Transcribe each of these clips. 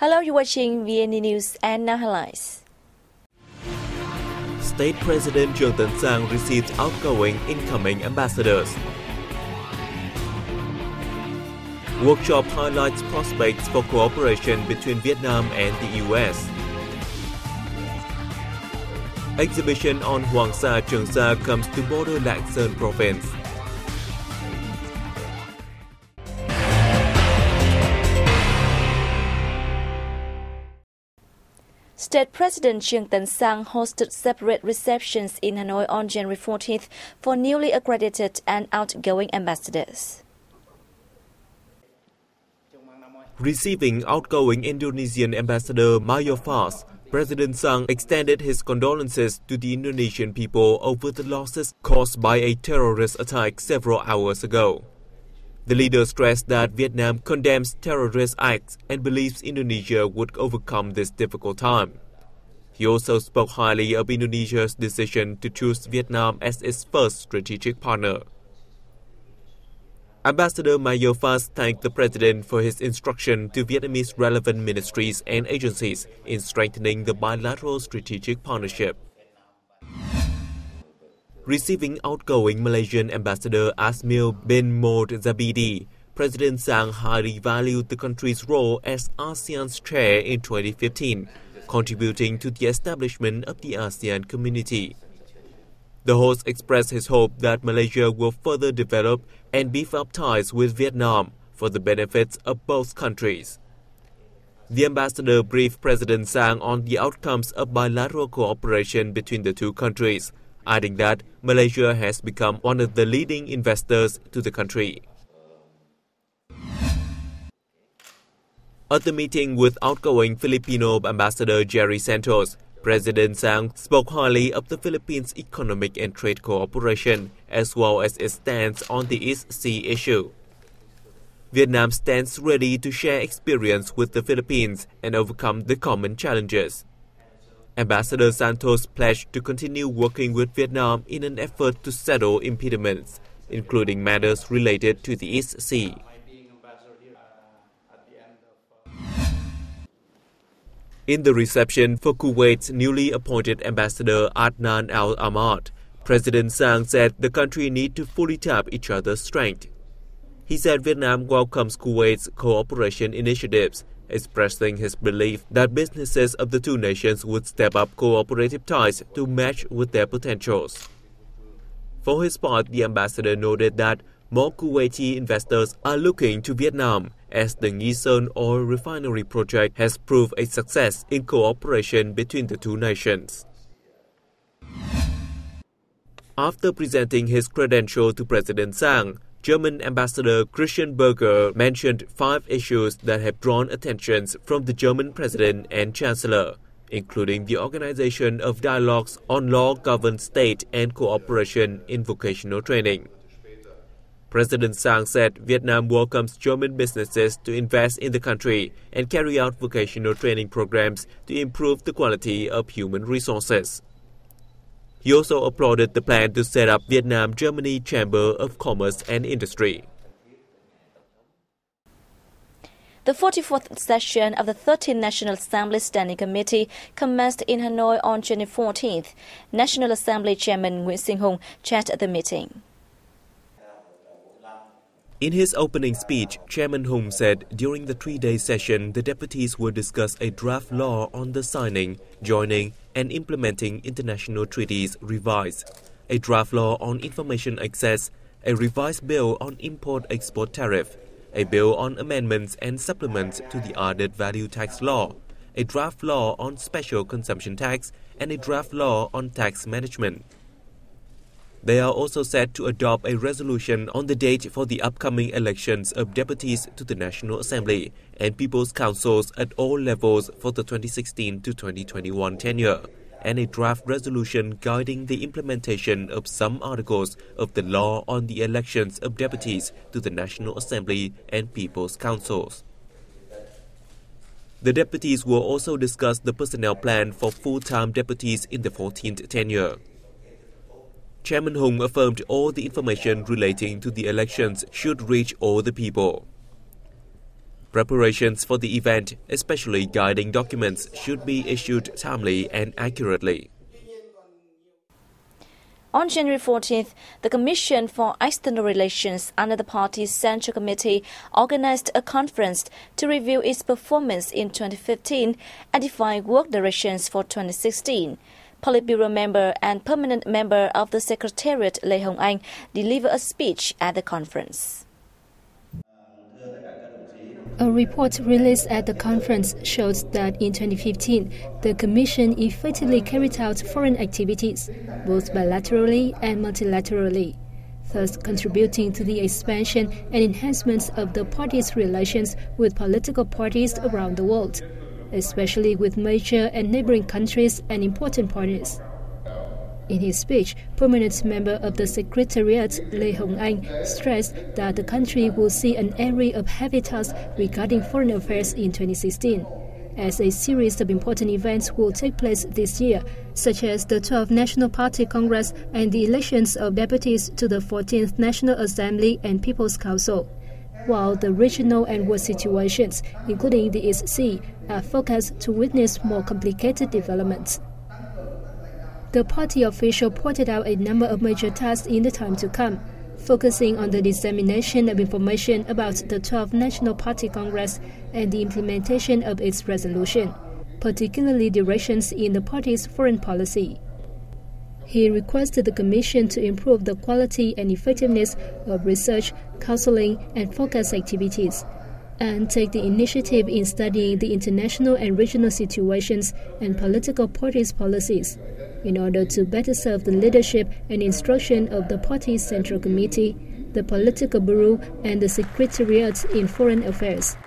Hello, you're watching VNA News and now headlines. State President Danang received outgoing incoming ambassadors. Workshop highlights prospects for cooperation between Vietnam and the US. Exhibition on Hoàng Sa Trường Sa comes to border Lạng Sơn province. State President Danang hosted separate receptions in Hanoi on January 14th for newly accredited and outgoing ambassadors. Receiving outgoing Indonesian ambassador Mayofaz, President Sang extended his condolences to the Indonesian people over the losses caused by a terrorist attack several hours ago. The leader stressed that Vietnam condemns terrorist acts and believes Indonesia would overcome this difficult time. He also spoke highly of Indonesia's decision to choose Vietnam as its first strategic partner. Ambassador Mayofaz thanked the president for his instruction to Vietnamese relevant ministries and agencies in strengthening the bilateral strategic partnership. Receiving outgoing Malaysian Ambassador Asmil bin Mod Zabidi, President Sang highly valued the country's role as ASEAN's chair in 2015, contributing to the establishment of the ASEAN community. The host expressed his hope that Malaysia will further develop and beef up ties with Vietnam for the benefits of both countries. The ambassador briefed President Sang on the outcomes of bilateral cooperation between the two countries, adding that Malaysia has become one of the leading investors to the country. At the meeting with outgoing Filipino Ambassador Jerry Santos, President Sang spoke highly of the Philippines' economic and trade cooperation, as well as its stance on the East Sea issue. Vietnam stands ready to share experience with the Philippines and overcome the common challenges. Ambassador Santos pledged to continue working with Vietnam in an effort to settle impediments, including matters related to the East Sea. In the reception for Kuwait's newly appointed ambassador Adnan Al Ahmad, President Sang said the country needs to fully tap each other's strength. He said Vietnam welcomes Kuwait's cooperation initiatives, expressing his belief that businesses of the two nations would step up cooperative ties to match with their potentials. For his part, the ambassador noted that more Kuwaiti investors are looking to Vietnam as the Nghi Sơn oil refinery project has proved a success in cooperation between the two nations. After presenting his credentials to President Sang, German Ambassador Christian Berger mentioned 5 issues that have drawn attentions from the German President and Chancellor, including the organization of dialogues on law-governed state and cooperation in vocational training. President Sang said Vietnam welcomes German businesses to invest in the country and carry out vocational training programs to improve the quality of human resources. He also applauded the plan to set up Vietnam-Germany Chamber of Commerce and Industry. The 44th session of the 13th National Assembly Standing Committee commenced in Hanoi on January 14th. National Assembly Chairman Nguyễn Sinh Hùng chaired the meeting. In his opening speech, Chairman Hùng said during the 3-day session, the deputies will discuss a draft law on the signing, joining, and implementing international treaties revised, a draft law on information access, a revised bill on import-export tariff, a bill on amendments and supplements to the added value tax law, a draft law on special consumption tax, and a draft law on tax management. They are also set to adopt a resolution on the date for the upcoming elections of deputies to the National Assembly and People's Councils at all levels for the 2016 to 2021 tenure, and a draft resolution guiding the implementation of some articles of the law on the elections of deputies to the National Assembly and People's Councils. The deputies will also discuss the personnel plan for full-time deputies in the 14th tenure. Chairman Hùng affirmed all the information relating to the elections should reach all the people. Preparations for the event, especially guiding documents, should be issued timely and accurately. On January 14th, the Commission for External Relations under the party's Central Committee organized a conference to review its performance in 2015 and define work directions for 2016. Politburo member and permanent member of the Secretariat Lê Hồng Anh delivered a speech at the conference. A report released at the conference shows that in 2015, the Commission effectively carried out foreign activities, both bilaterally and multilaterally, thus contributing to the expansion and enhancement of the party's relations with political parties around the world, especially with major and neighboring countries and important partners. In his speech, permanent member of the Secretariat Lê Hồng Anh stressed that the country will see an array of heavy tasks regarding foreign affairs in 2016, as a series of important events will take place this year, such as the 12th National Party Congress and the elections of deputies to the 14th National Assembly and People's Council, while the regional and world situations, including the East Sea, are forecast to witness more complicated developments. The party official pointed out a number of major tasks in the time to come, focusing on the dissemination of information about the 12th National Party Congress and the implementation of its resolution, particularly directions in the party's foreign policy. He requested the Commission to improve the quality and effectiveness of research, counseling, and focus activities, and take the initiative in studying the international and regional situations and political parties' policies, in order to better serve the leadership and instruction of the party's Central Committee, the Political Bureau, and the Secretariat in Foreign Affairs.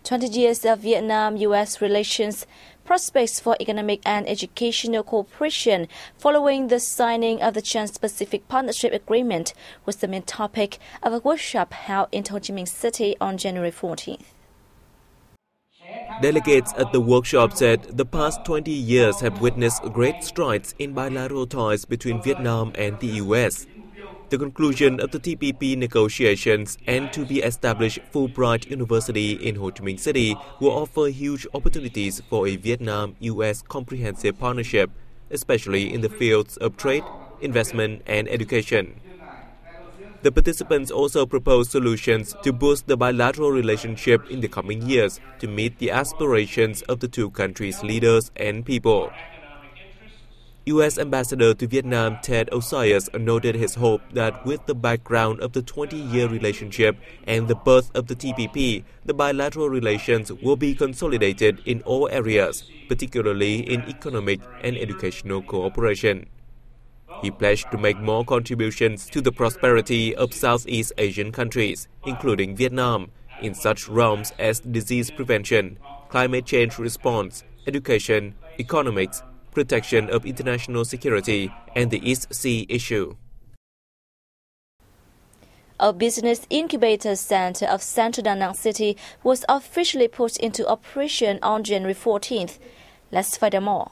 "20 years of Vietnam-U.S. relations, prospects for economic and educational cooperation following the signing of the Trans-Pacific Partnership Agreement" was the main topic of a workshop held in Ho Chi Minh City on January 14th. Delegates at the workshop said the past 20 years have witnessed great strides in bilateral ties between Vietnam and the U.S. The conclusion of the TPP negotiations and to be established Fulbright University in Ho Chi Minh City will offer huge opportunities for a Vietnam-U.S. comprehensive partnership, especially in the fields of trade, investment, and education. The participants also proposed solutions to boost the bilateral relationship in the coming years to meet the aspirations of the two countries' leaders and people. U.S. Ambassador to Vietnam Ted Osias noted his hope that with the background of the 20-year relationship and the birth of the TPP, the bilateral relations will be consolidated in all areas, particularly in economic and educational cooperation. He pledged to make more contributions to the prosperity of Southeast Asian countries, including Vietnam, in such realms as disease prevention, climate change response, education, economics, protection of international security, and the East Sea issue. A business incubator center of Central Danang City was officially put into operation on January 14th. Let's find out more.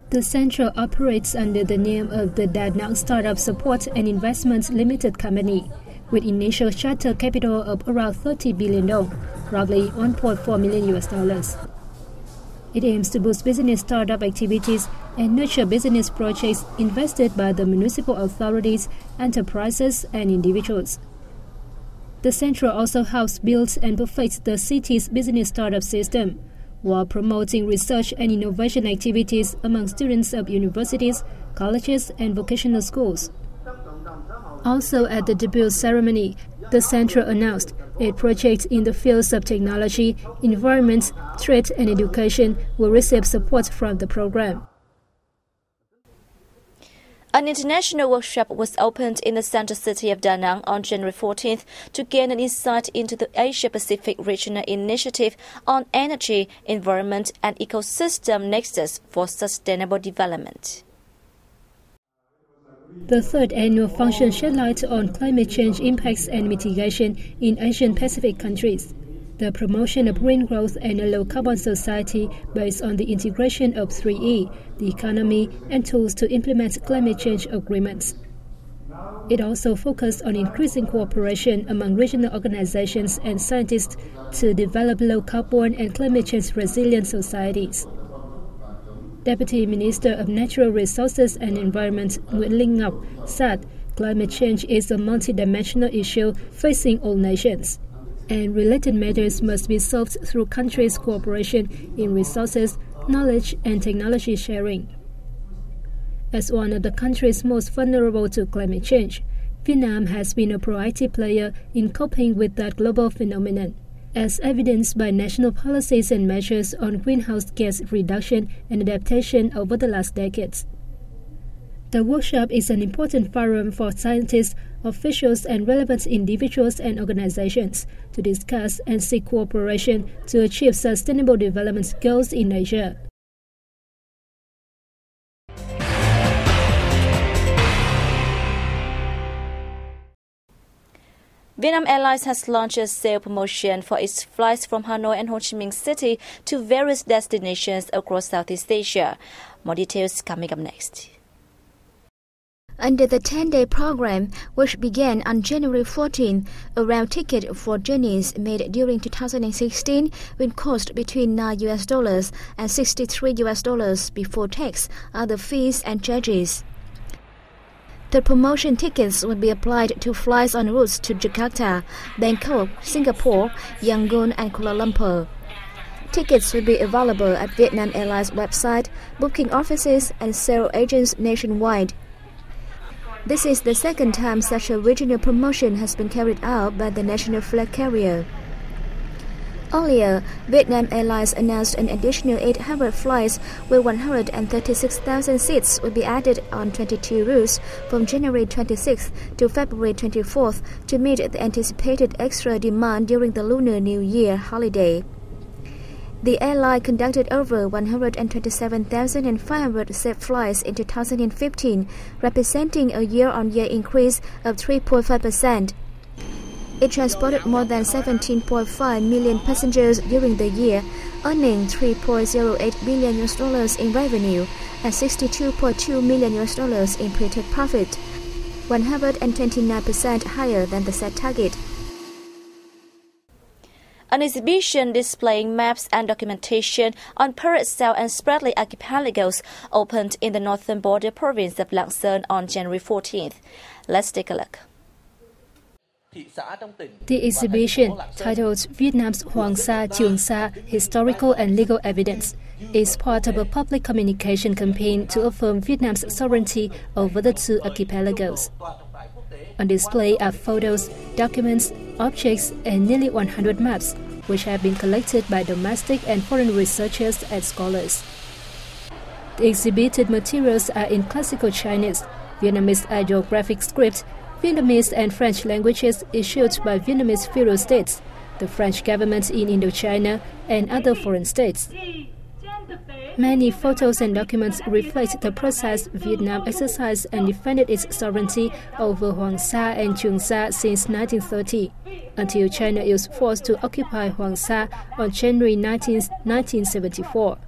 The center operates under the name of the Danang Startup Support and Investment Limited Company, with initial charter capital of around 30 billion dong, roughly $1.4 million. It aims to boost business startup activities and nurture business projects invested by the municipal authorities, enterprises, and individuals. The center also helps build and perfect the city's business startup system, while promoting research and innovation activities among students of universities, colleges, and vocational schools. Also at the debut ceremony, the center announced a project in the fields of technology, environment, trade, and education will receive support from the program. An international workshop was opened in the central city of Da Nang on January 14th to gain an insight into the Asia-Pacific Regional Initiative on Energy, Environment, and Ecosystem Nexus for Sustainable Development. The third annual function shed light on climate change impacts and mitigation in Asian Pacific countries. the promotion of green growth and a low-carbon society based on the integration of 3E, the economy, and tools to implement climate change agreements. It also focused on increasing cooperation among regional organizations and scientists to develop low-carbon and climate change-resilient societies. Deputy Minister of Natural Resources and Environment Nguyễn Linh Ngọc said climate change is a multidimensional issue facing all nations, and related matters must be solved through countries' cooperation in resources, knowledge, and technology sharing. As one of the countries most vulnerable to climate change, Vietnam has been a proactive player in coping with that global phenomenon, as evidenced by national policies and measures on greenhouse gas reduction and adaptation over the last decades. The workshop is an important forum for scientists, officials, and relevant individuals and organizations to discuss and seek cooperation to achieve sustainable development goals in Asia. Vietnam Airlines has launched a sale promotion for its flights from Hanoi and Ho Chi Minh City to various destinations across Southeast Asia. More details coming up next. Under the 10-day program, which began on January 14, a round ticket for journeys made during 2016 will cost between $9 and $63 before tax, other fees and charges. The promotion tickets will be applied to flights on routes to Jakarta, Bangkok, Singapore, Yangon, and Kuala Lumpur. Tickets will be available at Vietnam Airlines website, booking offices, and sales agents nationwide. This is the second time such a regional promotion has been carried out by the national flag carrier. Earlier, Vietnam Airlines announced an additional 800 flights with 136,000 seats will be added on 22 routes from January 26th to February 24th to meet the anticipated extra demand during the Lunar New Year holiday. The airline conducted over 127,500 safe flights in 2015, representing a year-on-year increase of 3.5%. It transported more than 17.5 million passengers during the year, earning $3.08 billion in revenue and $62.2 million in pre-tax profit, 129% higher than the set target. An exhibition displaying maps and documentation on Paracel Cell and Spratly archipelagos opened in the northern border province of Lạng Sơn on January 14th. Let's take a look. The exhibition, titled Vietnam's Hoàng Sa, Trường Sa, Historical and Legal Evidence, is part of a public communication campaign to affirm Vietnam's sovereignty over the two archipelagos. On display are photos, documents, objects, and nearly 100 maps, which have been collected by domestic and foreign researchers and scholars. The exhibited materials are in classical Chinese, Vietnamese ideographic script, Vietnamese and French languages issued by Vietnamese feudal states, the French government in Indochina, and other foreign states. Many photos and documents reflect the process Vietnam exercised and defended its sovereignty over Hoàng Sa and Trường Sa since 1930, until China used force to occupy Hoàng Sa on January 19, 1974.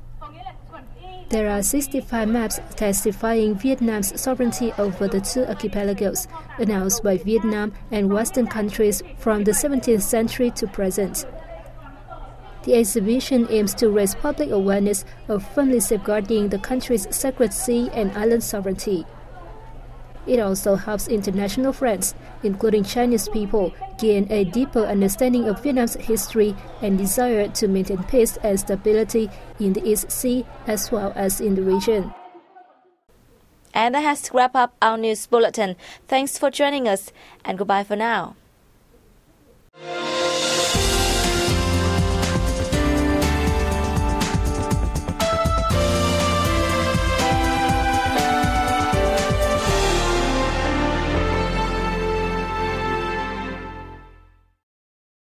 There are 65 maps testifying Vietnam's sovereignty over the two archipelagos, announced by Vietnam and Western countries from the 17th century to present. The exhibition aims to raise public awareness of firmly safeguarding the country's sacred sea and island sovereignty. It also helps international friends, including Chinese people, gain a deeper understanding of Vietnam's history and desire to maintain peace and stability in the East Sea as well as in the region. And that has to wrap up our news bulletin. Thanks for joining us, and goodbye for now.